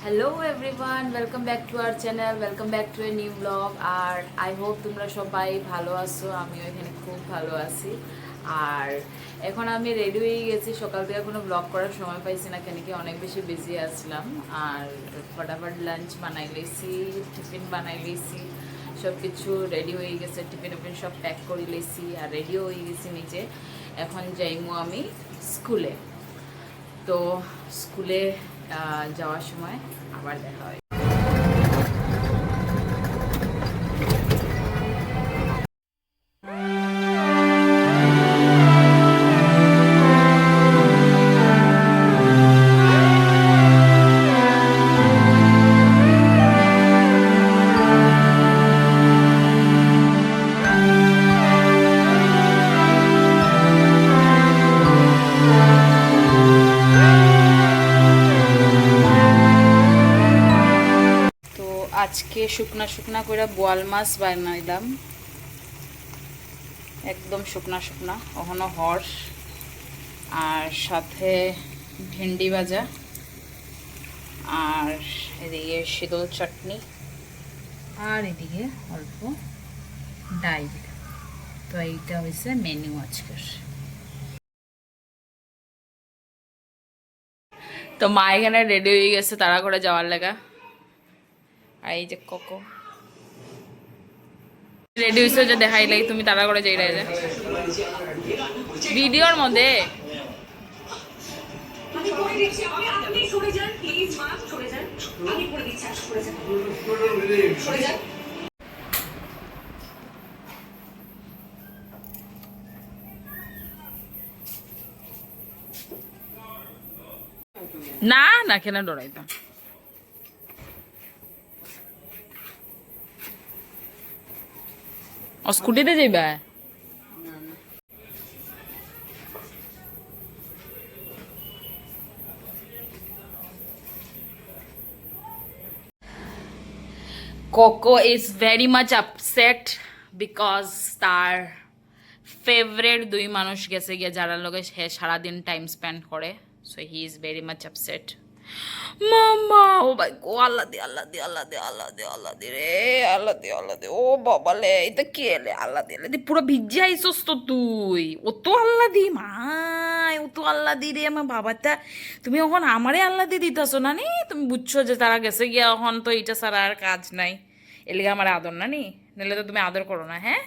Hello everyone, welcome back to our channel, welcome back to a new blog. আর I hope তোমরা সবাই ভালো আছো, আমিও এখানে খুব ভালো আছি। আর এখন আমি রেডি হয়ে গেছি, সকাল থেকে কোনো ব্লগ করার সময় পাইছি না, কেন কি অনেক বেশি বিজি আসলাম। আর ফটাফট লাঞ্চ বানাই লইছি, টিফিন বানাই লইছি, সব কিছু রেডি হয়ে গেছে, টিফিন সব প্যাক করে লইছি আর রেডিও হয়ে গেছি নিচে। এখন যাইমু আমি স্কুলে। তো স্কুলে যাওয়ার সময় আবার দেখা হয়। তো আজকে শুকনা শুকনা করে বোয়াল মাছ বানাইলাম, একদম শুকনা শুকনা, ওখানে হর্স। আর সাথে ভেন্ডি ভাজা, আর এদিকে শীতল চাটনি, আর এদিকে অল্প ডাল। তো এইটা হয়েছে মেনু আজকের। তো মা এখানে রেডি হয়ে গেছে তাড়া করে যাওয়ার লাগা। আর এই যে কোকো রেডি হয়েছে, যে দেখাই লাগি তুমি তাড়া করে যাই রাইলে ভিডিওর মধ্যে। না না, কেন ডরাইতাম। ও স্কুটিতে যাইবা? Coco is very much upset because তার ফেভারিট দুই মানুষ গেছে গিয়ে, যারা লোকে সে সারাদিন টাইম স্পেন্ড করে। So he is very much upset. মাম্মা, ও ভাই গো, আল্লাহ দি আল্লাহ দি আল্লাহ দি আল্লাহ দি আল্লাহ দি রে, আল্লাহ দি আল্লাহ দি। ও বাবা লে, এটা কে এলে? আল্লাহ দি আল্লাহ দি, পুরো ভিজে আইসস তো তুই। ও তো আল্লাহ দি মাই, ও তো আল্লাহ দি রে আমার বাবাটা। তুমি এখন আমারে আল্লাহ দি দিতেছো না নি? তুমি বুঝছো যে তারা গেছে গিয়া, এখন তো এটা ছাড়া আর কাজ নাই। এলিগে আমার আদর না নি, নাহলে তো তুমি আদর করো না। হ্যাঁ,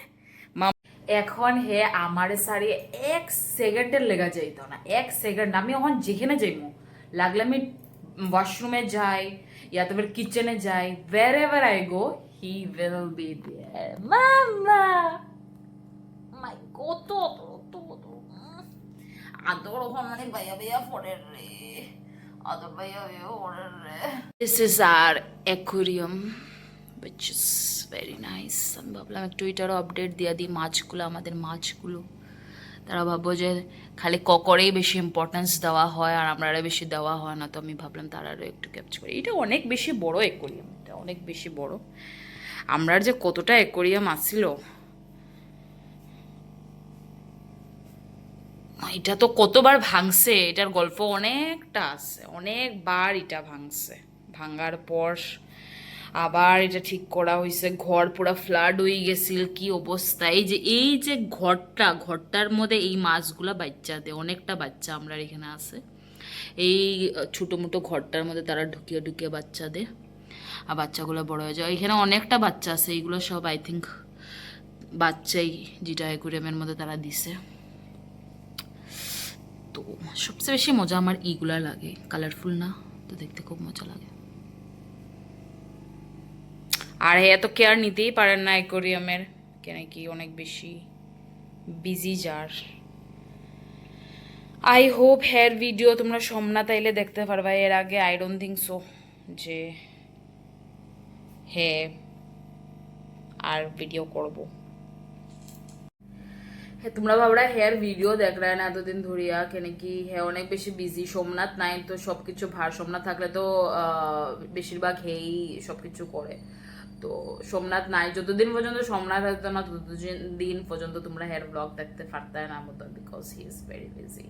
এখন হে আমার সারি এক সেকেন্ডের লেগা যাইতো না, এক সেকেন্ড। আমি এখন যেখানে যাইমু, লাগলে আমি ওয়াশরুমে যাই, ইয়া তো ফির কিচেনে যাই, wherever I go he will be there. মামা মাই কত আদর ওখান মানে ভাইয়া ভাইয়া পড়ের রে, আদর ভাইয়া ভাইয়া পড়ের রে। This is our aquarium which is very nice. আমি ভাবলাম একটু এটারও আপডেট দিয়ে দিই, মাছগুলো, আমাদের মাছগুলো। তারা ভাববো যে খালি ককরেই বেশি ইম্পর্টেন্স দেওয়া হয় আর আমরা বেশি দেওয়া হয় না, তো আমি ভাবলাম তারারও একটু ক্যাপচার করি। এটা অনেক বেশি বড় অ্যাকোরিয়াম, এটা অনেক বেশি বড়। আমরার যে কতটা অ্যাকোরিয়াম আসছিল, এটা তো কতবার ভাঙছে, এটার গল্প অনেকটা আছে, অনেকবার এটা ভাঙছে। ভাঙার পর আবার এটা ঠিক করা হয়েছে, ঘর পুরো ফ্লাড হয়ে গেছিল, কি অবস্থা। এই যে ঘরটার মধ্যে এই মাছগুলা বাচ্চা দেয়, অনেকটা বাচ্চা আমরা এখানে আছে। এই ছোটো মোটো ঘরটার মধ্যে তারা ঢুকিয়ে ঢুকিয়ে বাচ্চা দেয়, আর বাচ্চাগুলো বড় হয়ে যায়। এখানে অনেকটা বাচ্চা আছে, এইগুলো সব আই থিঙ্ক বাচ্চাই, যেটা অ্যাকুরিয়ামের মধ্যে তারা দিছে। তো সবচেয়ে বেশি মজা আমার ইগুলা লাগে, কালারফুল না তো, দেখতে খুব মজা লাগে। আর হ্যাঁ, তো কেয়ার নিতেই পারেন না অ্যাকোরিয়ামের, কেন কি অনেক বেশি বিজি যার। আই হোপ হেয়ার ভিডিও তোমরা সোমনাথ আইলে দেখতে পারবা। এর আগে আই ডোন্ট থিঙ্ক সো যে হ্যাঁ আর ভিডিও করব। হ্যাঁ, তোমরা ভাবরা হেয়ার ভিডিও দেখ রা না এতদিন ধরিয়া, কেন কি হ্যাঁ অনেক বেশি বিজি। সোমনাথ নাই তো সবকিছু ভার, সোমনাথ থাকলে তো বেশিরভাগ হেই সবকিছু করে। তো সোমনাথ নাই, যতদিন পর্যন্ত সোমনাথ হতো না ততদিন পর্যন্ত তোমরা হেয়ার ব্লগ দেখতে পারতে না মতো, because he is very busy.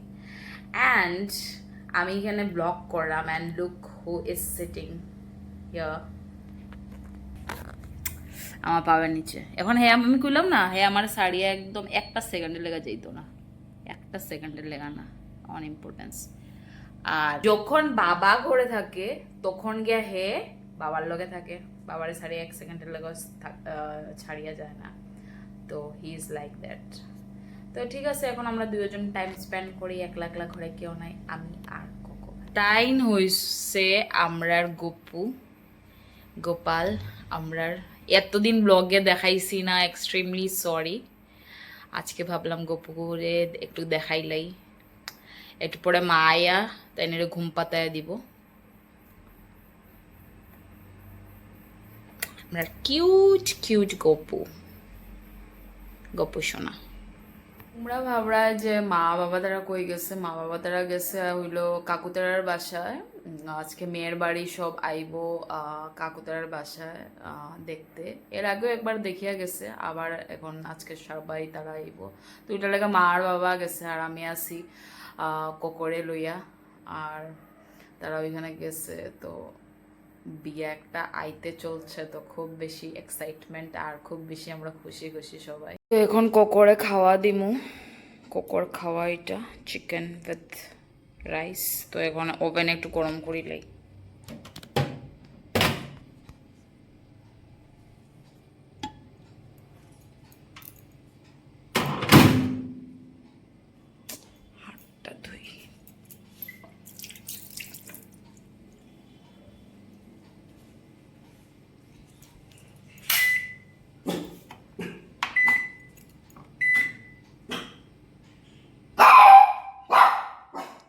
And আমি এখানে ব্লগ করলাম, and look who is sitting yeah আমার পাবের নিচে এখন হ্যাঁ আমি কইলাম না হ্যাঁ আমার শাড়ি একদম একটা সেকেন্ডের লেগে যাইতো না, একটা সেকেন্ডের লেগা না, অন ইম্পর্টেন্স। আর যখন বাবা ঘরে থাকে তখন গিয়া হে বাবার লগে থাকে, বাবার শাড়ি এক সেকেন্ডের লেগে ছাড়িয়া যায় না, তো হি ইজ লাইক দ্যাট। তো ঠিক আছে এখন আমরা দুজন টাইম স্পেন্ড করি, একলা একলা ঘরে কেউ নাই, আমি আর কোকো। টাইম হইছে আমরার গপু গোপাল, আমরার এতদিন ব্লগে দেখাইছি না, এক্সট্রিমলি সরি। আজকে ভাবলাম গপুরে একটু দেখাইলাই, একটু পরে মা আয়া তাই নিয়ে ঘুম পাতায় দিব। আমরা কিউট কিউট গপু, গপু সোনা। তোমরা ভাবরা যে মা বাবা তারা কই গেছে, মা বাবা তারা গেছে হইলো কাকুতারার বাসায়। আজকে মেয়ের বাড়ি সব আইবো কাকুতারার বাসায় দেখতে। এর আগেও একবার দেখিয়া গেছে, আবার এখন আজকে সবাই তারা আইবো। তো ওইটার লাগে মা আর বাবা গেছে আর আমি আছি কোকরে লইয়া, আর তারা ওইখানে গেছে। তো বিয়ে একটা আইতে চলছে, তো খুব বেশি এক্সাইটমেন্ট আর খুব বেশি আমরা খুশি খুশি সবাই। তো এখন কোকরে খাওয়া দিমু, কোকর খাওয়া এটা চিকেন উইথ রাইস। তো এখন ওভেনে একটু গরম করিলাই। হাতটা ধুই।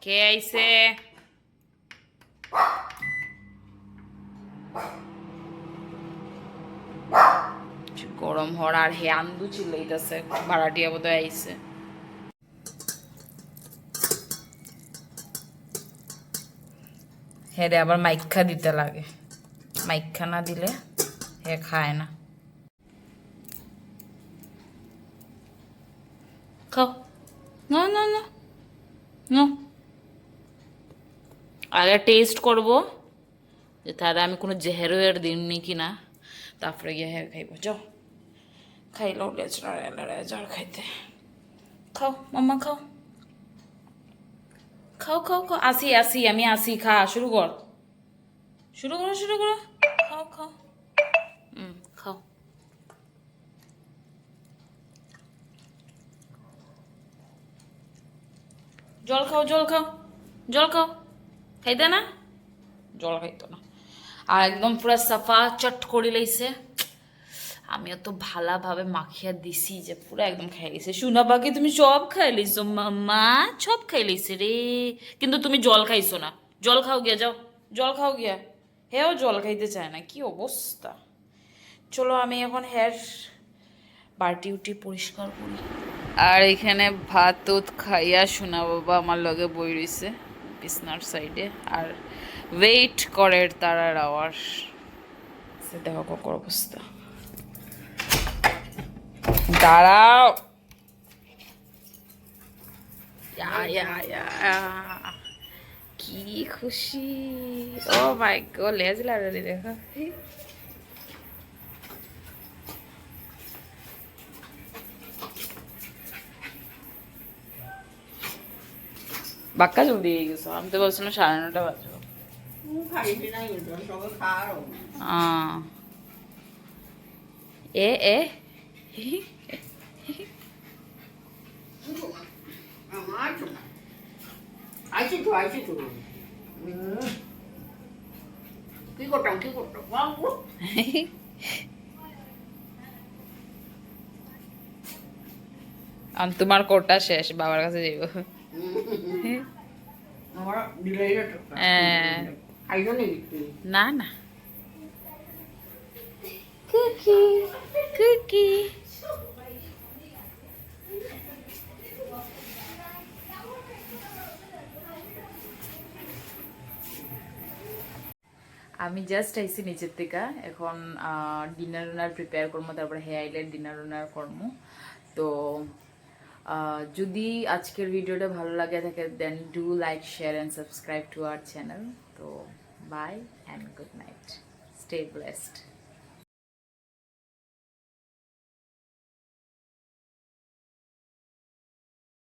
কে আইছে? গরম হওয়ার আর হে আন্দু চিল্লাইতেছে, ভাড়াটিয়া বোধহয় আইছে। হ্যাঁ রে আবার মাইক্ষা দিতে লাগে, মাইক্ষা না দিলে হে খায় না। খাও, না না না না, আগে টেস্ট করবো যে তারা আমি কোনো জেহেরোয়ের দিননি কিনা, তারপরে গিয়ে হ্যাঁ খাইব। যাও খাইলো লেজার খাইতে। খাও মাম্মা খাও, খাও খাও খাও, আসি আসি আমি আসি, খা শুরু কর, শুরু করো শুরু করো, খাও খাও, খাও। জল খাও জল খাও জল খাও, খাইতে না, জল খাইতো না। আর একদম পুরো সাফা চট করে লইছে, আমি তো ভালোভাবে মাখিয়া দিছি যে পুরো একদম খাই লিছে। শুনা বাকি তুমি সব খাই লিছো মাম্মা, সব খাই লিছে রে, কিন্তু তুমি জল খাইছো না। জল খাও গিয়া, যাও জল খাও গিয়া। হেও জল খাইতে চায় না, কি অবস্থা। চলো আমি এখন হেয়ার বাটি উটি পরিষ্কার করি। আর এখানে ভাত তুত খাইয়া শোনা বাবা আমার লগে বই রইছে বিছনার সাইডে, আর ওয়েট করে তারার আওয়াজ। দেখো ককর অবস্থা, দাঁড়াও। কি খুশি, ও মাই গড, লেজ লাড়ালি দেখো। বাক্কা জলদি হয়ে গেছো, আমি তো বলছিলাম 9:30 বাজবে। এ এ তোমার কোটা শেষ, বাবার কাছে যাইব। না না, কুকি কুকি। আমি জাস্ট আইসি নিচের থেকে, এখন ডিনার উনার প্রিপেয়ার করবো, তারপরে হেয়ার আইলেট ডিনার উনার করবো। তো যদি আজকের ভিডিওটা ভালো লাগে থাকে then do like share and subscribe to our channel. তো bye and good night. Stay blessed.